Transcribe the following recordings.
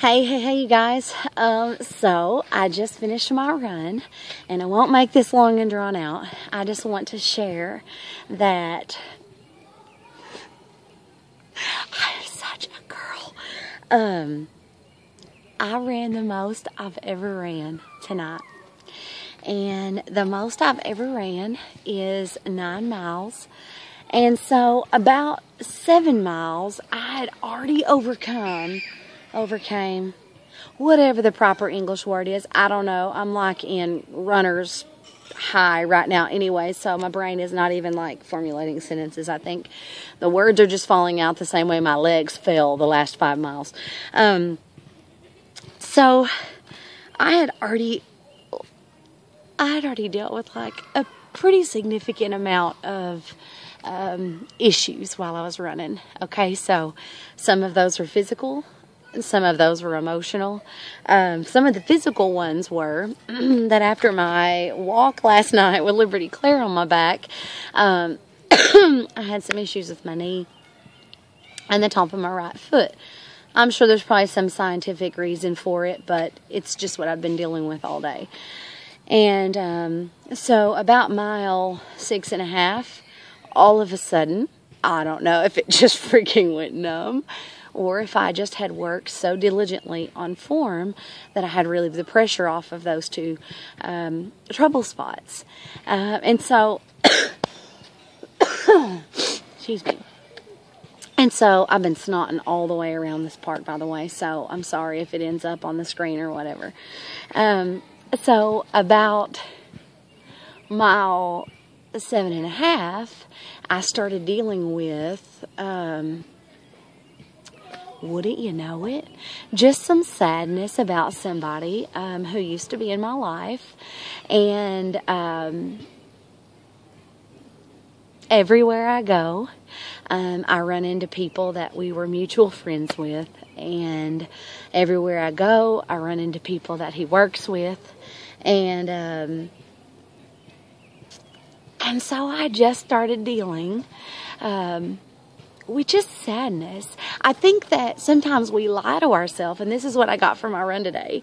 Hey, you guys. So I just finished my run, and I won't make this long and drawn out. I just want to share that I'm such a girl. I ran the most I've ever ran tonight. And the most I've ever ran is 9 miles. And so about 7 miles, I had already overcame, whatever the proper English word is. I don't know. I'm like in runner's high right now anyway, so my brain is not even like formulating sentences. I think the words are just falling out the same way my legs fell the last 5 miles. So I had already dealt with like a pretty significant amount of issues while I was running. Okay, so some of those were physical, and some of those were emotional. Some of the physical ones were that after my walk last night with Liberty Claire on my back, I had some issues with my knee and the top of my right foot. I'm sure there's probably some scientific reason for it, but it's just what I've been dealing with all day. And so about mile 6.5, all of a sudden, I don't know if it just freaking went numb or if I just had worked so diligently on form that I had relieved the pressure off of those two trouble spots. And so, excuse me. And so I've been snotting all the way around this park, by the way, so I'm sorry if it ends up on the screen or whatever. So about mile 7.5, I started dealing with, wouldn't you know it, just some sadness about somebody who used to be in my life. And everywhere I go, I run into people that we were mutual friends with. And everywhere I go, I run into people that he works with. And so I just started dealing with just sadness. I think that sometimes we lie to ourselves, and this is what I got from my run today.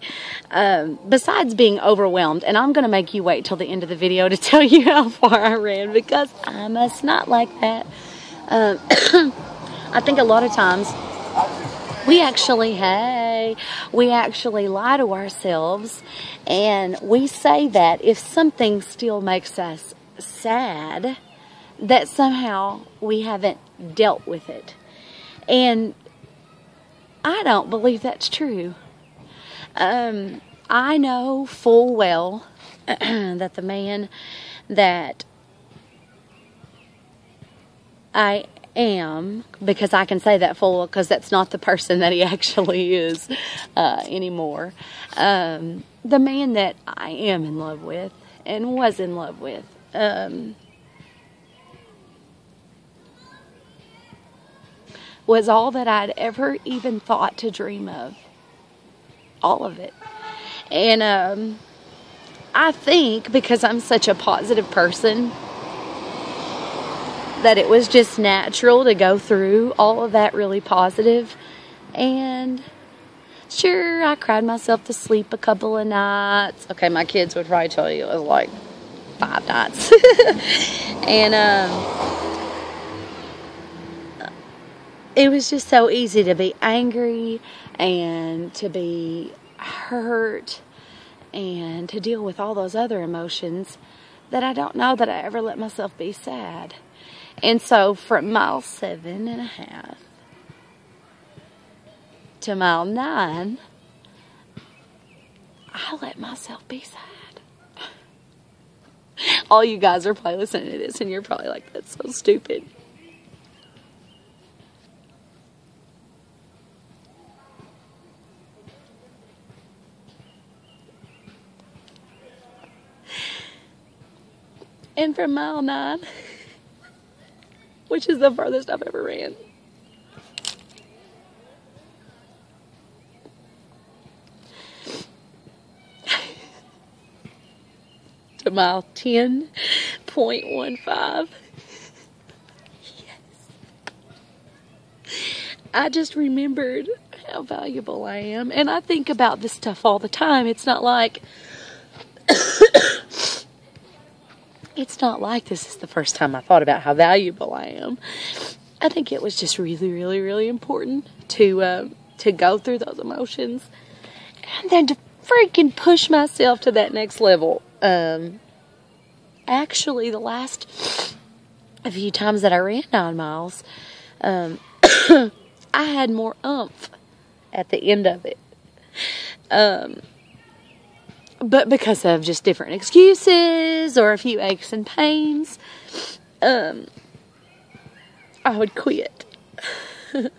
Besides being overwhelmed, and I'm going to make you wait till the end of the video to tell you how far I ran, because I must not like that. I think a lot of times we actually lie to ourselves, and we say that if something still makes us sad, that somehow we haven't dealt with it. And I don't believe that's true. I know full well that the man that I am, because I can say that full well because that's not the person that he actually is anymore. The man that I am in love with and was in love with, was all that I'd ever even thought to dream of. All of it. And I think because I'm such a positive person, that it was just natural to go through all of that really positive. And sure, I cried myself to sleep a couple of nights. Okay, my kids would probably tell you it was like 5 nights. And it was just so easy to be angry and to be hurt and to deal with all those other emotions that I don't know that I ever let myself be sad. And so from mile 7.5 to mile 9, I let myself be sad. All you guys are probably listening to this and you're probably like, that's so stupid. And from mile 9, which is the farthest I've ever ran, to mile 10.15, yes, I just remembered how valuable I am. And I think about this stuff all the time. It's not like this is the first time I thought about how valuable I am. I think it was just really, really, really important to go through those emotions and then to freaking push myself to that next level. Actually, the last few times that I ran 9 miles, I had more oomph at the end of it. But because of just different excuses or a few aches and pains, I would quit. And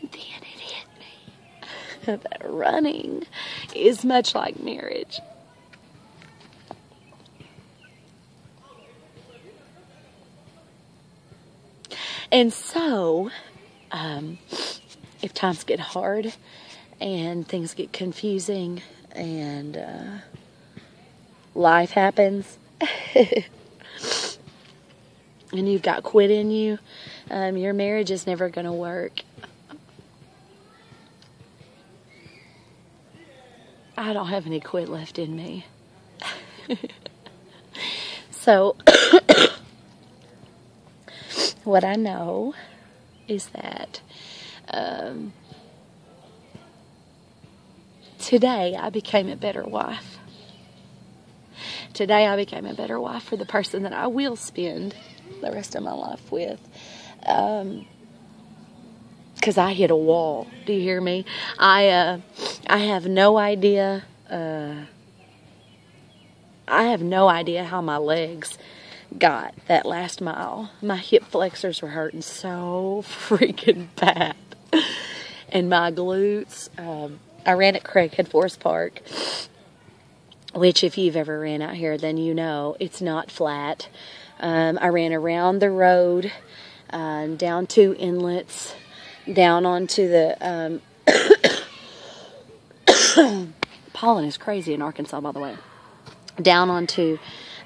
then it hit me that running is much like marriage. And so, if times get hard and things get confusing and life happens and you've got quit in you, your marriage is never going to work. I don't have any quit left in me. So, what I know is that today I became a better wife. Today I became a better wife for the person that I will spend the rest of my life with. Because I hit a wall. Do you hear me? I have no idea. I have no idea how my legs got that last mile. My hip flexors were hurting so freaking bad. And my glutes. I ran at Craighead Forest Park, which if you've ever ran out here, then you know it's not flat. I ran around the road, down 2 inlets, down onto the, pollen is crazy in Arkansas, by the way, down onto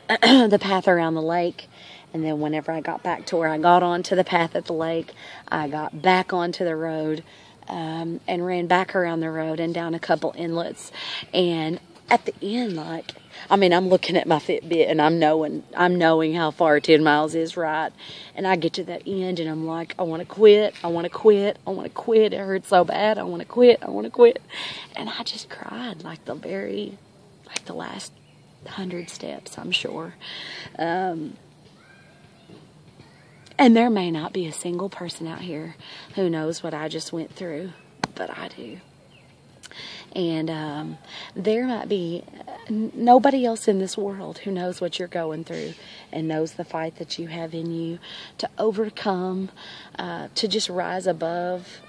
the path around the lake. And then whenever I got back to where I got onto the path at the lake, I got back onto the road, and ran back around the road and down a couple inlets. And at the end, I'm looking at my Fitbit and I'm knowing how far 10 miles is, right? And I get to that end and I'm like, I want to quit. I want to quit. I want to quit. It hurts so bad. I want to quit. I want to quit. And I just cried the last 100 steps, I'm sure. And there may not be a single person out here who knows what I just went through, but I do. And there might be nobody else in this world who knows what you're going through and knows the fight that you have in you to overcome, to just rise above,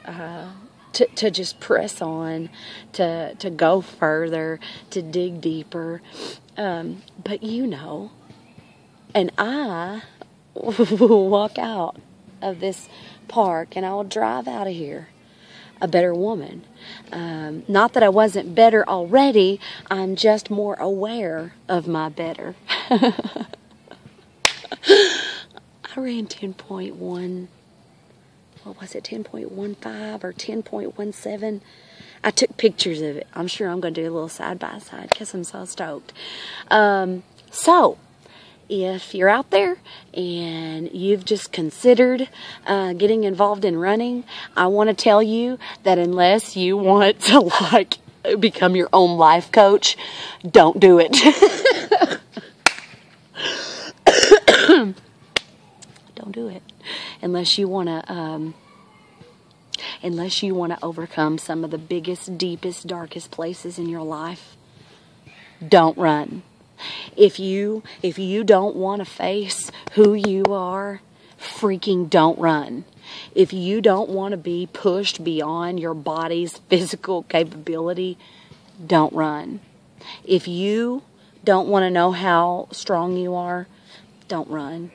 to just press on, to go further, to dig deeper. But you know, and I will walk out of this park and I will drive out of here a better woman. Not that I wasn't better already, I'm just more aware of my better. I ran 10.1, what was it, 10.15 or 10.17? I took pictures of it. I'm sure I'm going to do a little side-by-side because I'm so stoked. So, if you're out there and you've just considered getting involved in running, I want to tell you that unless you want to become your own life coach, don't do it. Don't do it unless you want to overcome some of the biggest, deepest, darkest places in your life. Don't run. If you don't want to face who you are, freaking don't run. If you don't want to be pushed beyond your body's physical capability, don't run. If you don't want to know how strong you are, don't run.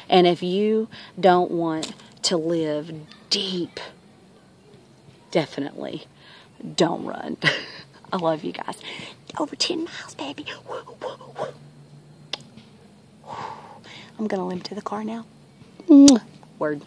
And if you don't want to live deep, definitely don't run. I love you guys. Over 10 miles, baby. I'm going to limp to the car now. Word.